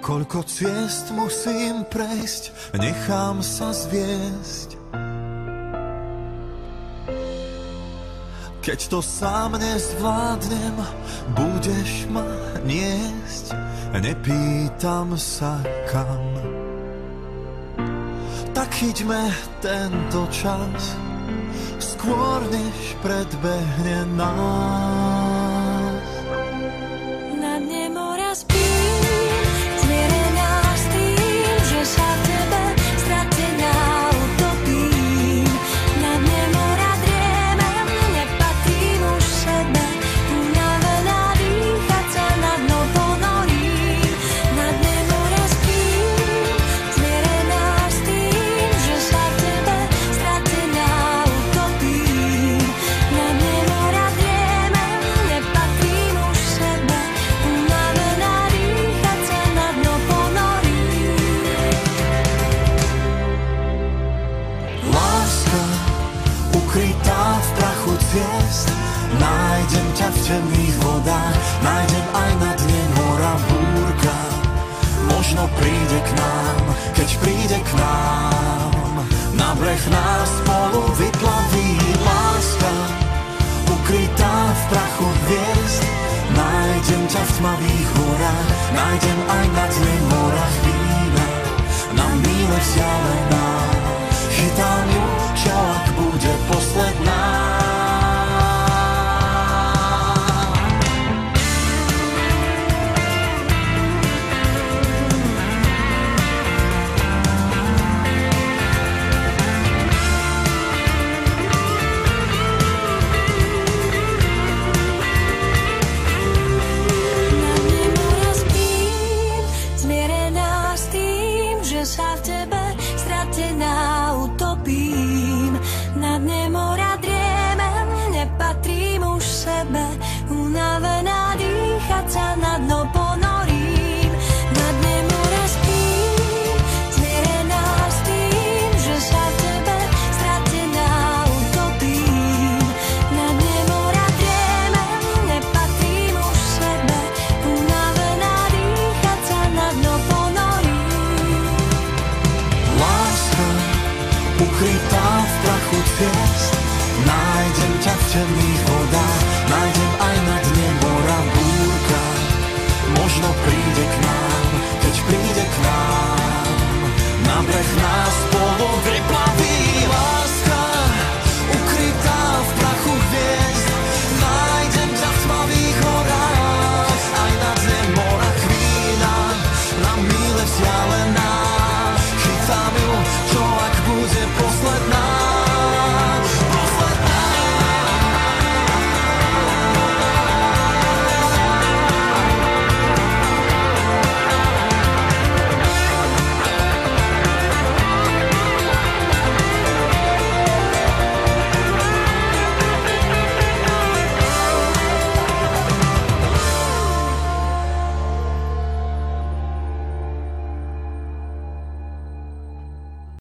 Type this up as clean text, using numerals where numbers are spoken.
Koľko ciest musím prejsť, nechám sa zviesť. Keď to sám nezvládnem, budeš ma niesť. Nepýtam sa kam. Tak chyťme tento čas, skôr než predbehne nás. Na dne mora spím, zmierená s tým, že sa v tebe stratená utopím. Na dne mora driemem, nepatrím už sebe, unavená dýchať sa na dno ponorím. Na dne mora spím, zmierená s tým, že sa v tebe stratená utopím. Na dne mora driemem, nepatrím už sebe, unavená dýchať sa na dno ponorím. Láska ukrytá v prachu ciest, nájdem ťa v temných vodách, nájdem aj na dne mora búrka. Možno príde k nám, keď príde k nám, na breh nás spolu vyplaví. Láska ukrytá v prachu hviezd, nájdem ťa v tmavých horách, nájdem aj na dne mora chvíľa, na míle vzdialená. Chytám ju, čo ak bude posledná. Na dne mora spím, zmierená s tým, že sa v tebe stratená utopím. Na dne mora driemem, nepatrím už sebe, unavená dýchať sa na dno ponorím. Na dne mora spím, zmierená s tým, že sa v tebe stratená utopím. Na dne mora driemem, nepatrím už sebe, unavená dýchať sa na dno ponorím. Láska ukrytá v prachu ciest, nájdem ťa v temných